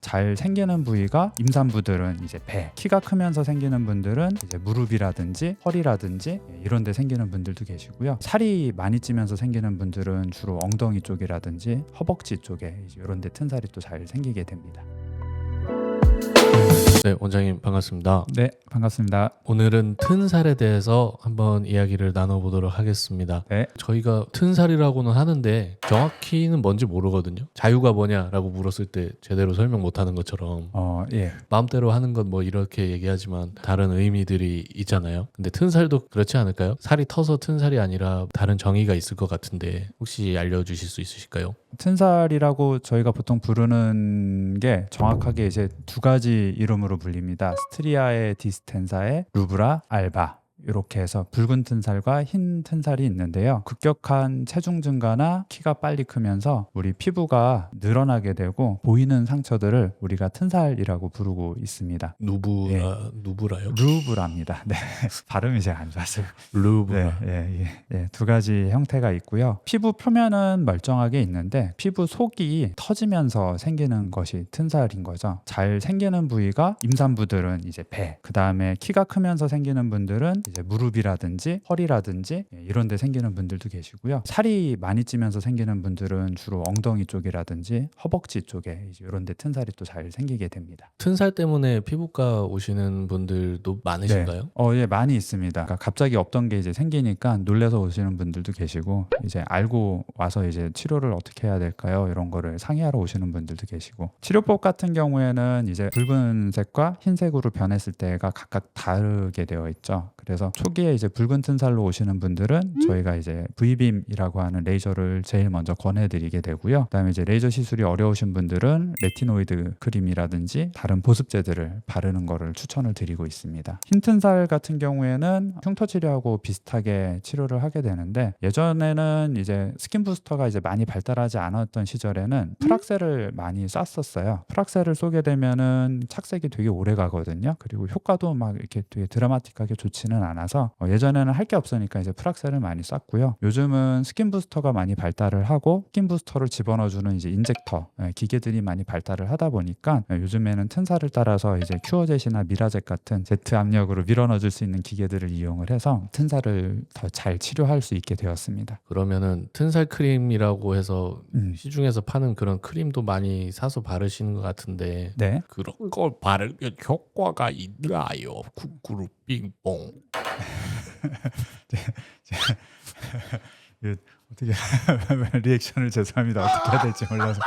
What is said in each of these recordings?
잘 생기는 부위가 임산부들은 이제 배, 키가 크면서 생기는 분들은 이제 무릎이라든지 허리라든지 이런 데 생기는 분들도 계시고요. 살이 많이 찌면서 생기는 분들은 주로 엉덩이 쪽이라든지 허벅지 쪽에 이런 데 튼살이 또 잘 생기게 됩니다. 네, 원장님 반갑습니다. 네, 반갑습니다. 오늘은 튼살에 대해서 한번 이야기를 나눠보도록 하겠습니다. 네. 저희가 튼살이라고는 하는데 정확히는 뭔지 모르거든요. 자유가 뭐냐라고 물었을 때 제대로 설명 못하는 것처럼 예. 마음대로 하는 건 뭐 이렇게 얘기하지만 다른 의미들이 있잖아요. 근데 튼살도 그렇지 않을까요? 살이 터서 튼살이 아니라 다른 정의가 있을 것 같은데 혹시 알려주실 수 있으실까요? 튼살이라고 저희가 보통 부르는 게 정확하게 이제 두 가지 이름으로 불립니다. 스트리아의 디스텐사의 루브라 알바. 이렇게 해서 붉은 튼살과 흰 튼살이 있는데요. 급격한 체중 증가나 키가 빨리 크면서 우리 피부가 늘어나게 되고 보이는 상처들을 우리가 튼살이라고 부르고 있습니다. 누브라요? 루브라입니다. 네. 발음이 제가 안 좋았어요. 루브라. 두 가지 형태가 있고요. 피부 표면은 멀쩡하게 있는데 피부 속이 터지면서 생기는 것이 튼살인 거죠. 잘 생기는 부위가 임산부들은 이제 배, 그 다음에 키가 크면서 생기는 분들은 이제 무릎이라든지 허리라든지 이런 데 생기는 분들도 계시고요. 살이 많이 찌면서 생기는 분들은 주로 엉덩이 쪽이라든지 허벅지 쪽에 이제 이런 데 튼살이 또 잘 생기게 됩니다. 튼살 때문에 피부과 오시는 분들도 많으신가요? 예, 많이 있습니다. 그러니까 갑자기 없던 게 이제 생기니까 놀래서 오시는 분들도 계시고 이제 알고 와서 이제 치료를 어떻게 해야 될까요? 이런 거를 상의하러 오시는 분들도 계시고 치료법 같은 경우에는 이제 붉은색과 흰색으로 변했을 때가 각각 다르게 되어 있죠. 그래서 초기에 이제 붉은 튼살로 오시는 분들은 저희가 이제 V빔이라고 하는 레이저를 제일 먼저 권해드리게 되고요. 그다음에 이제 레이저 시술이 어려우신 분들은 레티노이드 크림이라든지 다른 보습제들을 바르는 거를 추천을 드리고 있습니다. 흰 튼살 같은 경우에는 흉터 치료하고 비슷하게 치료를 하게 되는데 예전에는 이제 스킨 부스터가 이제 많이 발달하지 않았던 시절에는 프락셀을 많이 쐈었어요. 프락셀을 쏘게 되면은 착색이 되게 오래 가거든요. 그리고 효과도 막 이렇게 되게 드라마틱하게 좋지는 않아서 예전에는 할 게 없으니까 이제 프락셀을 많이 쐈고요. 요즘은 스킨 부스터가 많이 발달을 하고 스킨 부스터를 집어넣어주는 이제 인젝터 기계들이 많이 발달을 하다 보니까 요즘에는 튼살을 따라서 이제 큐어젯이나 미라젯 같은 제트 압력으로 밀어넣어줄 수 있는 기계들을 이용을 해서 튼살을 더 잘 치료할 수 있게 되었습니다. 그러면은 튼살 크림이라고 해서 시중에서 파는 그런 크림도 많이 사서 바르시는 것 같은데 네. 그런 걸 바르면 효과가 있나요? 쿠쿠루 빙뽕. 어떻게 리액션을 죄송합니다. 어떻게 해야 될지 몰라서.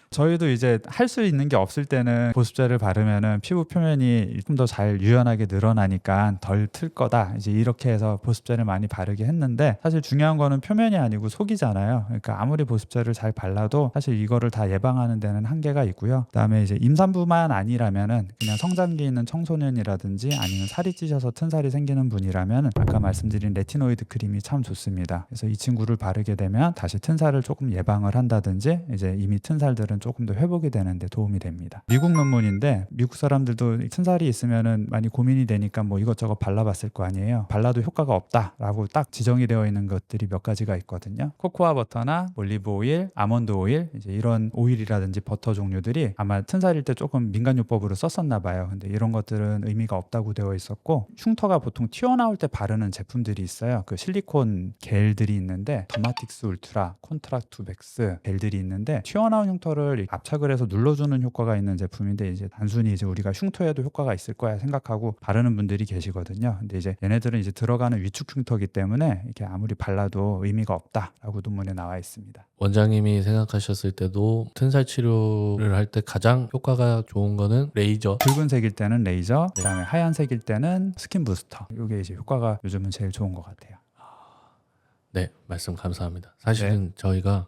저희도 이제 할 수 있는 게 없을 때는 보습제를 바르면은 피부 표면이 좀 더 잘 유연하게 늘어나니까 덜 틀 거다. 이제 이렇게 해서 보습제를 많이 바르게 했는데 사실 중요한 거는 표면이 아니고 속이잖아요. 그러니까 아무리 보습제를 잘 발라도 사실 이거를 다 예방하는 데는 한계가 있고요. 그다음에 이제 임산부만 아니라면은 그냥 성장기 있는 청소년이라든지 아니면 살이 찌셔서 튼살이 생기는 분이라면 아까 말씀드린 레티노이드 크림이 참 좋습니다. 그래서 이 친구를 바르게 되면 다시 튼살을 조금 예방을 한다든지 이제 이미 튼살들은 조금 더 회복이 되는데 도움이 됩니다. 미국 논문인데 미국 사람들도 튼살이 있으면은 많이 고민이 되니까 뭐 이것저것 발라봤을 거 아니에요. 발라도 효과가 없다라고 딱 지정이 되어 있는 것들이 몇 가지가 있거든요. 코코아 버터나 올리브 오일, 아몬드 오일 이제 이런 오일이라든지 버터 종류들이 아마 튼살일 때 조금 민간요법으로 썼었나 봐요. 근데 이런 것들은 의미가 없다고 되어 있었고 흉터가 보통 튀어나올 때 바르는 제품들이 있어요. 그 실리콘 겔들이 있는데 더마틱스 울트라, 콘트라투백스 겔들이 있는데 튀어나온 흉터를 압착을 해서 눌러주는 효과가 있는 제품인데 이제 단순히 이제 우리가 흉터에도 효과가 있을 거야 생각하고 바르는 분들이 계시거든요. 근데 이제 얘네들은 이제 들어가는 위축 흉터기 때문에 이렇게 아무리 발라도 의미가 없다라고 논문에 나와 있습니다. 원장님이 생각하셨을 때도 튼살 치료를 할 때 가장 효과가 좋은 거는 레이저. 붉은색일 때는 레이저, 그다음에 하얀색일 때는 스킨 부스터. 이게 이제 효과가 요즘은 제일 좋은 것 같아요. 네, 말씀 감사합니다. 사실은 저희가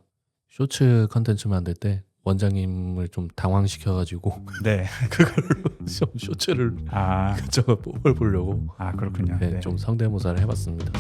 쇼츠 컨텐츠 만들 때 원장님을 좀 당황시켜가지고 네. 그걸로 좀 쇼츠를 이것저것 뽑아보려고 그렇군요. 좀 성대모사를 해봤습니다.